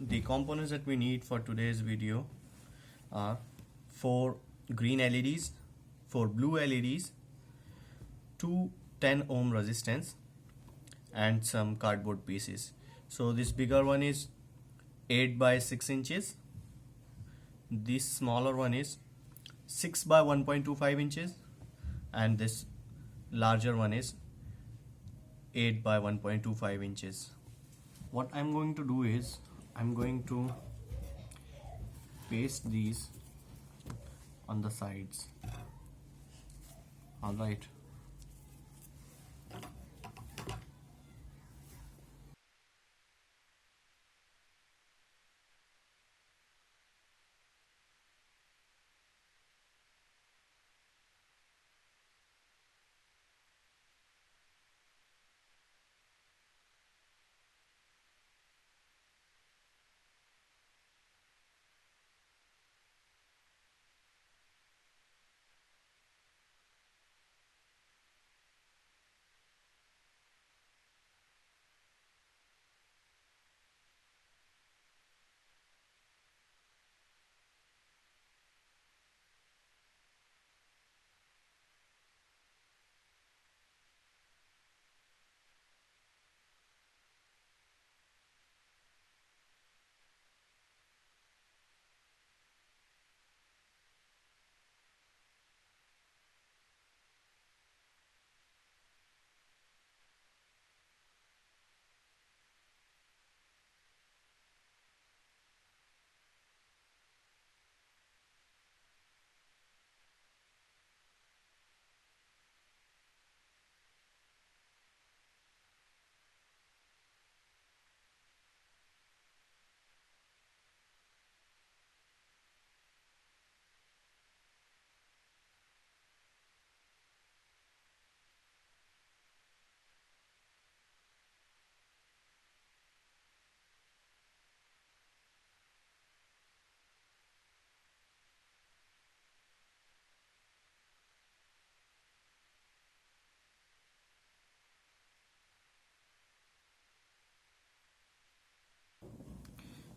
the components that we need for today's video are 4 green LEDs, 4 blue LEDs, 2 10 ohm resistance and some cardboard pieces. So this bigger one is 8 by 6 inches, this smaller one is 6 by 1.25 inches, and this larger one is 8 by 1.25 inches. What I'm going to do is I'm going to paste these on the sides. Alright.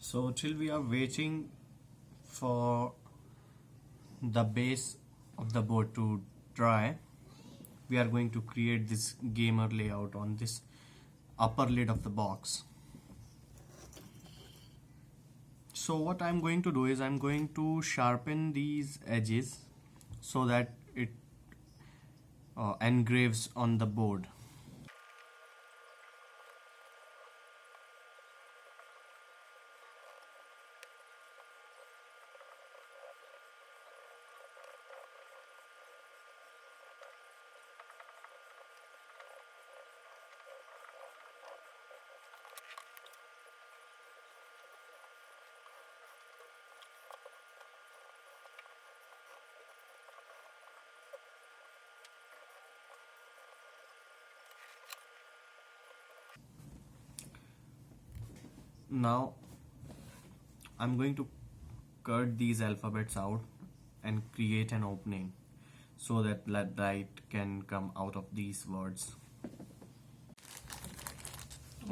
So till we are waiting for the base of the board to dry, we are going to create this gamer layout on this upper lid of the box. So what I'm going to do is I'm going to sharpen these edges so that it engraves on the board. Now I'm going to cut these alphabets out and create an opening so that light can come out of these words.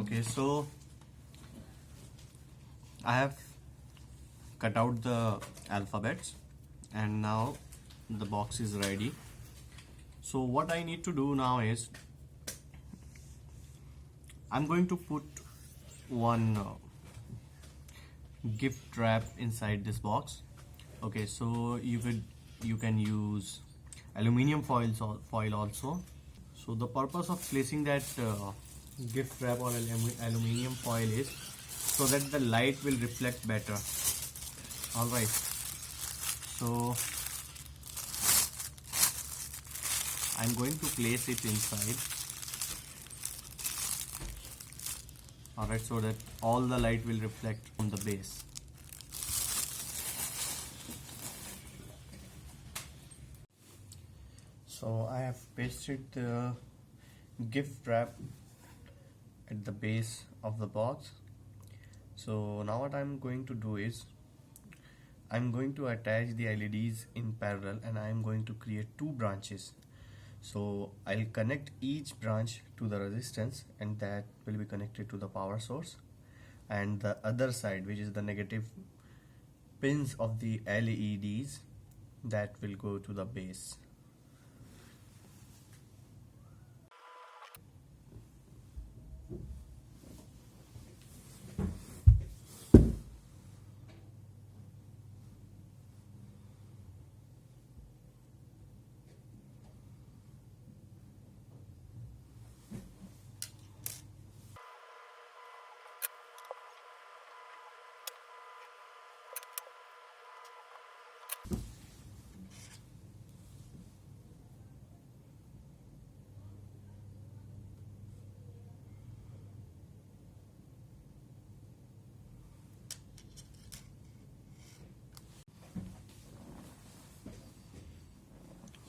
Okay, so I have cut out the alphabets and now the box is ready. So what I need to do now is I'm going to put one gift wrap inside this box. Okay, so you can use aluminium foil also. So the purpose of placing that gift wrap or aluminium foil is so that the light will reflect better. Alright, so I'm going to place it inside. Alright, so that all the light will reflect on the base. So I have pasted the gift wrap at the base of the box. So now what I'm going to do is I'm going to attach the LEDs in parallel and I'm going to create 2 branches. So I'll connect each branch to the resistance and that will be connected to the power source. and the other side, which is the negative pins of the LEDs, that will go to the base.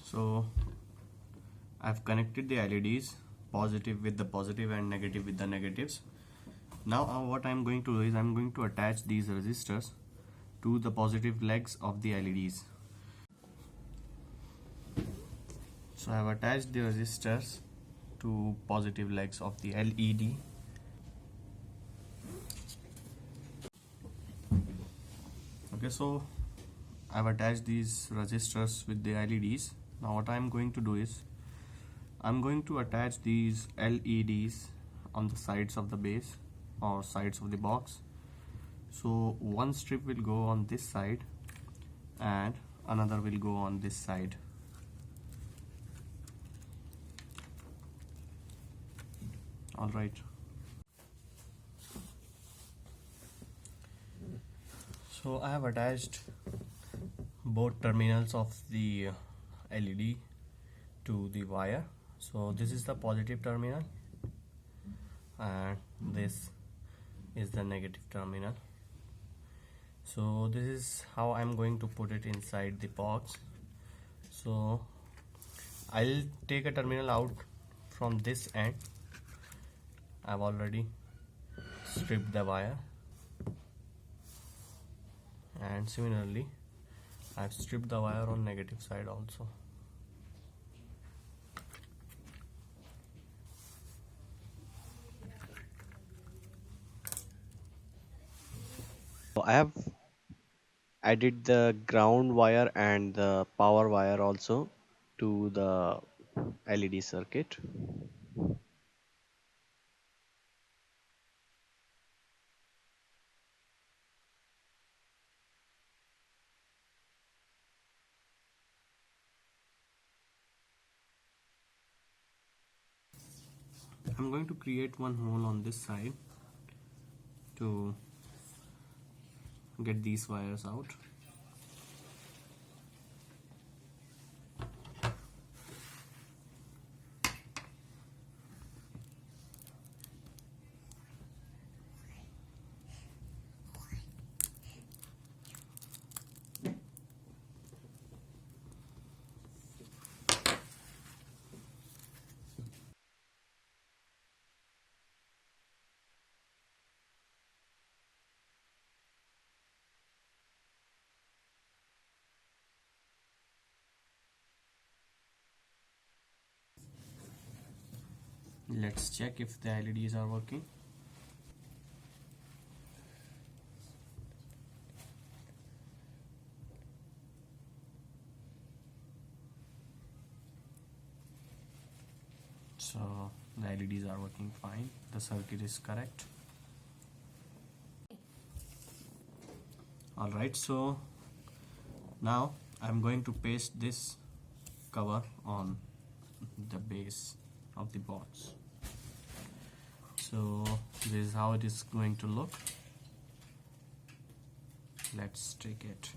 So I've connected the LEDs, positive with the positive and negative with the negatives. Now what I'm going to do is I'm going to attach these resistors to the positive legs of the LEDs. So I've attached the resistors to positive legs of the LED. Okay, so I've attached these resistors with the LEDs. Now what I'm going to do is I'm going to attach these LEDs on the sides of the base or sides of the box. So one strip will go on this side and another will go on this side. Alright. So I have attached both terminals of the LED to the wire. So this is the positive terminal and this is the negative terminal. So this is how I'm going to put it inside the box. So I'll take a terminal out from this end. I've already stripped the wire, and similarly I've stripped the wire on negative side also. I have added the ground wire and the power wire also to the LED circuit. I'm going to create one hole on this side to get these wires out. Let's check if the LEDs are working. So the LEDs are working fine. The circuit is correct. Alright, so now I'm going to paste this cover on the base of the box. So this is how it is going to look. Let's take it.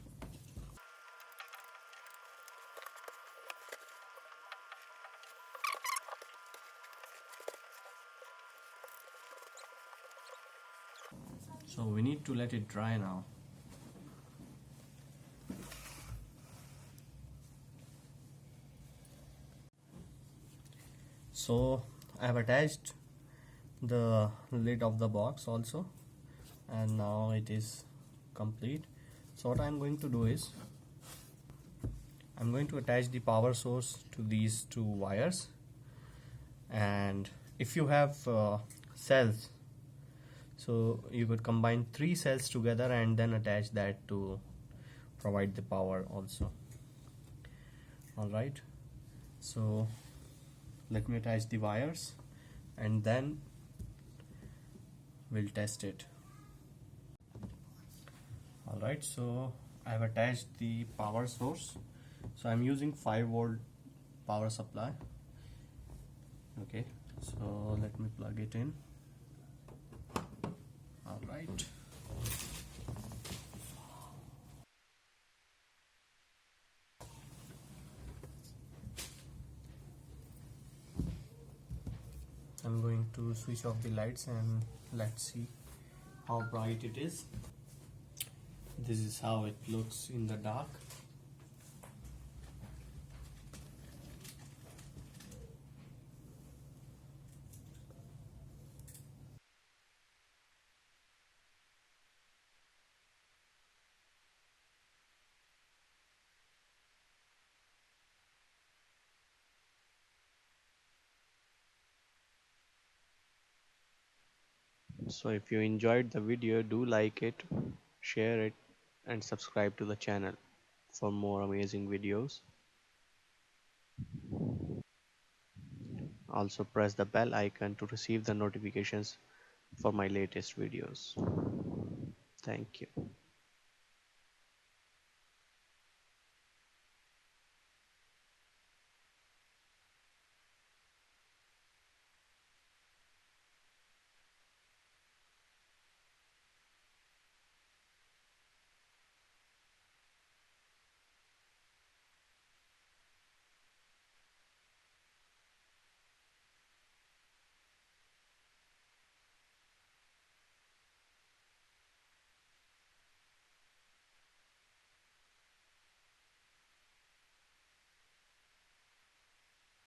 So we need to let it dry now. So I have attached the lid of the box also, and now it is complete. So what I'm going to do is I'm going to attach the power source to these two wires, and if you have cells, So you could combine three cells together and then attach that to provide the power also. Alright, so let me attach the wires and then we'll test it. Alright, so I have attached the power source. So I'm using 5 volt power supply. Okay, so let me plug it in. Alright, I'm going to switch off the lights and let's see how bright it is. This is how it looks in the dark. So if you enjoyed the video, do like it, share it, and subscribe to the channel for more amazing videos. Also press the bell icon to receive the notifications for my latest videos. Thank you.